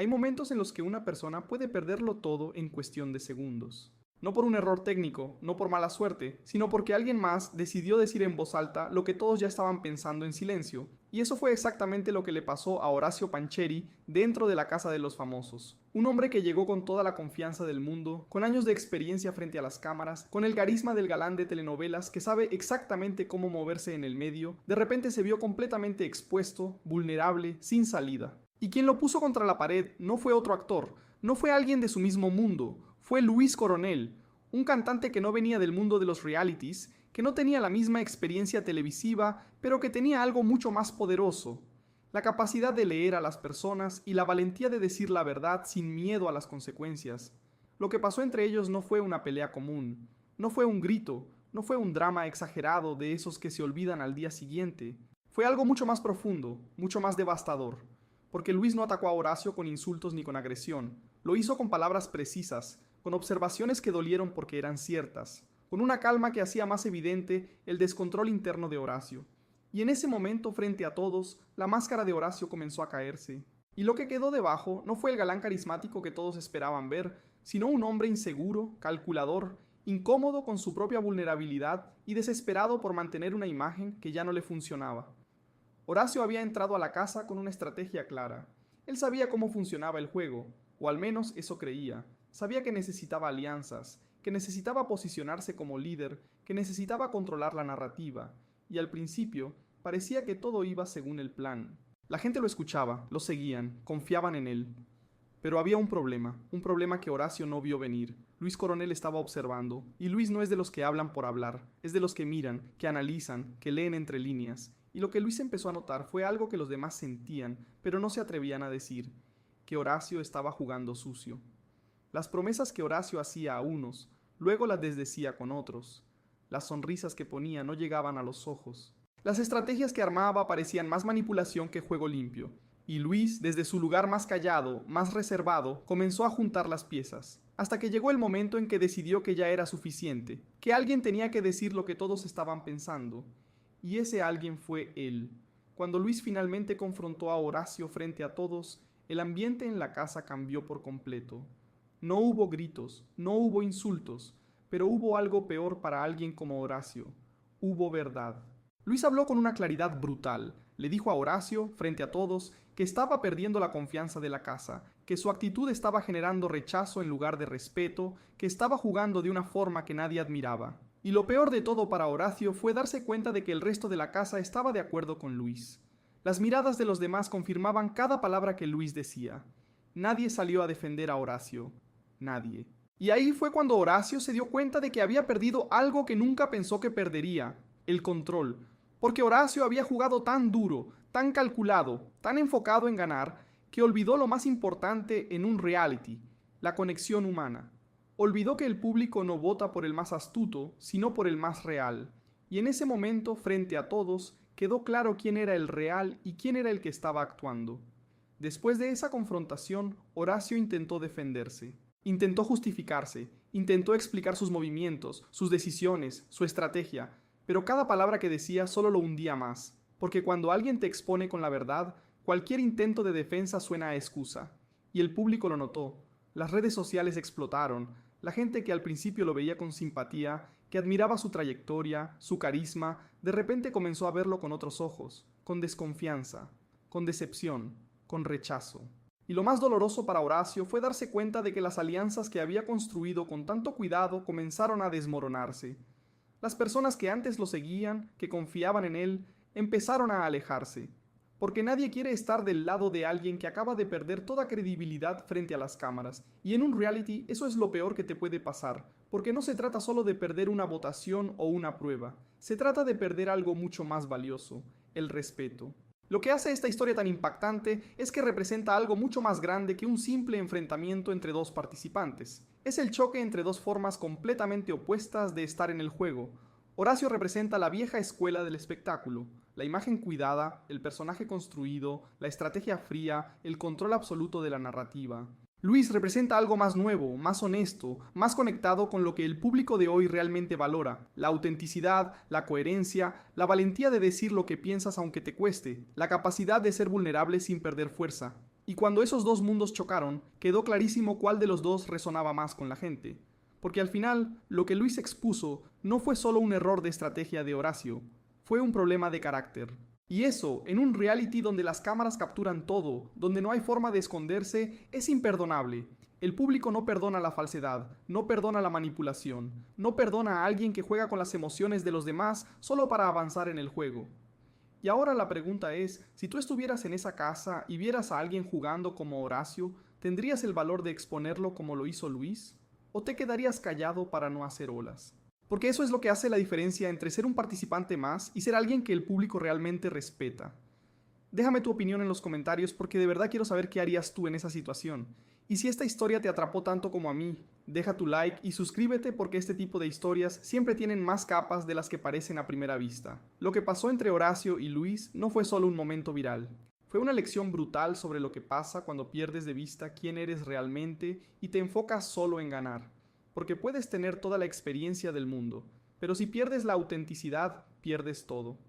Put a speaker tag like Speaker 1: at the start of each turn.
Speaker 1: Hay momentos en los que una persona puede perderlo todo en cuestión de segundos. No por un error técnico, no por mala suerte, sino porque alguien más decidió decir en voz alta lo que todos ya estaban pensando en silencio. Y eso fue exactamente lo que le pasó a Horacio Pancheri dentro de la Casa de los Famosos. Un hombre que llegó con toda la confianza del mundo, con años de experiencia frente a las cámaras, con el carisma del galán de telenovelas que sabe exactamente cómo moverse en el medio, de repente se vio completamente expuesto, vulnerable, sin salida. Y quien lo puso contra la pared no fue otro actor, no fue alguien de su mismo mundo, fue Luis Coronel, un cantante que no venía del mundo de los realities, que no tenía la misma experiencia televisiva, pero que tenía algo mucho más poderoso: la capacidad de leer a las personas y la valentía de decir la verdad sin miedo a las consecuencias. Lo que pasó entre ellos no fue una pelea común, no fue un grito, no fue un drama exagerado de esos que se olvidan al día siguiente. Fue algo mucho más profundo, mucho más devastador, porque Luis no atacó a Horacio con insultos ni con agresión, lo hizo con palabras precisas, con observaciones que dolieron porque eran ciertas, con una calma que hacía más evidente el descontrol interno de Horacio. Y en ese momento, frente a todos, la máscara de Horacio comenzó a caerse. Y lo que quedó debajo no fue el galán carismático que todos esperaban ver, sino un hombre inseguro, calculador, incómodo con su propia vulnerabilidad y desesperado por mantener una imagen que ya no le funcionaba. Horacio había entrado a la casa con una estrategia clara. Él sabía cómo funcionaba el juego, o al menos eso creía. Sabía que necesitaba alianzas, que necesitaba posicionarse como líder, que necesitaba controlar la narrativa, y al principio parecía que todo iba según el plan. La gente lo escuchaba, lo seguían, confiaban en él. Pero había un problema que Horacio no vio venir. Luis Coronel estaba observando, y Luis no es de los que hablan por hablar, es de los que miran, que analizan, que leen entre líneas. Y lo que Luis empezó a notar fue algo que los demás sentían, pero no se atrevían a decir: que Horacio estaba jugando sucio. Las promesas que Horacio hacía a unos, luego las desdecía con otros. Las sonrisas que ponía no llegaban a los ojos. Las estrategias que armaba parecían más manipulación que juego limpio. Y Luis, desde su lugar más callado, más reservado, comenzó a juntar las piezas, hasta que llegó el momento en que decidió que ya era suficiente, que alguien tenía que decir lo que todos estaban pensando. Y ese alguien fue él. Cuando Luis finalmente confrontó a Horacio frente a todos, el ambiente en la casa cambió por completo. No hubo gritos, no hubo insultos, pero hubo algo peor para alguien como Horacio: hubo verdad. Luis habló con una claridad brutal. Le dijo a Horacio, frente a todos, que estaba perdiendo la confianza de la casa, que su actitud estaba generando rechazo en lugar de respeto, que estaba jugando de una forma que nadie admiraba. Y lo peor de todo para Horacio fue darse cuenta de que el resto de la casa estaba de acuerdo con Luis. Las miradas de los demás confirmaban cada palabra que Luis decía. Nadie salió a defender a Horacio. Nadie. Y ahí fue cuando Horacio se dio cuenta de que había perdido algo que nunca pensó que perdería: el control. Porque Horacio había jugado tan duro, tan calculado, tan enfocado en ganar, que olvidó lo más importante en un reality: la conexión humana. Olvidó que el público no vota por el más astuto, sino por el más real. Y en ese momento, frente a todos, quedó claro quién era el real y quién era el que estaba actuando. Después de esa confrontación, Horacio intentó defenderse. Intentó justificarse, intentó explicar sus movimientos, sus decisiones, su estrategia, pero cada palabra que decía solo lo hundía más, porque cuando alguien te expone con la verdad, cualquier intento de defensa suena a excusa. Y el público lo notó. Las redes sociales explotaron. La gente que al principio lo veía con simpatía, que admiraba su trayectoria, su carisma, de repente comenzó a verlo con otros ojos, con desconfianza, con decepción, con rechazo. Y lo más doloroso para Horacio fue darse cuenta de que las alianzas que había construido con tanto cuidado comenzaron a desmoronarse. Las personas que antes lo seguían, que confiaban en él, empezaron a alejarse. Porque nadie quiere estar del lado de alguien que acaba de perder toda credibilidad frente a las cámaras. Y en un reality eso es lo peor que te puede pasar, porque no se trata solo de perder una votación o una prueba, se trata de perder algo mucho más valioso: el respeto. Lo que hace esta historia tan impactante es que representa algo mucho más grande que un simple enfrentamiento entre dos participantes. Es el choque entre dos formas completamente opuestas de estar en el juego. Horacio representa la vieja escuela del espectáculo: la imagen cuidada, el personaje construido, la estrategia fría, el control absoluto de la narrativa. Luis representa algo más nuevo, más honesto, más conectado con lo que el público de hoy realmente valora: la autenticidad, la coherencia, la valentía de decir lo que piensas aunque te cueste, la capacidad de ser vulnerable sin perder fuerza. Y cuando esos dos mundos chocaron, quedó clarísimo cuál de los dos resonaba más con la gente. Porque al final, lo que Luis expuso no fue solo un error de estrategia de Horacio, fue un problema de carácter. Y eso, en un reality donde las cámaras capturan todo, donde no hay forma de esconderse, es imperdonable. El público no perdona la falsedad, no perdona la manipulación, no perdona a alguien que juega con las emociones de los demás solo para avanzar en el juego. Y ahora la pregunta es, si tú estuvieras en esa casa y vieras a alguien jugando como Horacio, ¿tendrías el valor de exponerlo como lo hizo Luis? ¿O te quedarías callado para no hacer olas? Porque eso es lo que hace la diferencia entre ser un participante más y ser alguien que el público realmente respeta. Déjame tu opinión en los comentarios porque de verdad quiero saber qué harías tú en esa situación. Y si esta historia te atrapó tanto como a mí, deja tu like y suscríbete porque este tipo de historias siempre tienen más capas de las que parecen a primera vista. Lo que pasó entre Horacio y Luis no fue solo un momento viral. Fue una lección brutal sobre lo que pasa cuando pierdes de vista quién eres realmente y te enfocas solo en ganar. Porque puedes tener toda la experiencia del mundo, pero si pierdes la autenticidad, pierdes todo.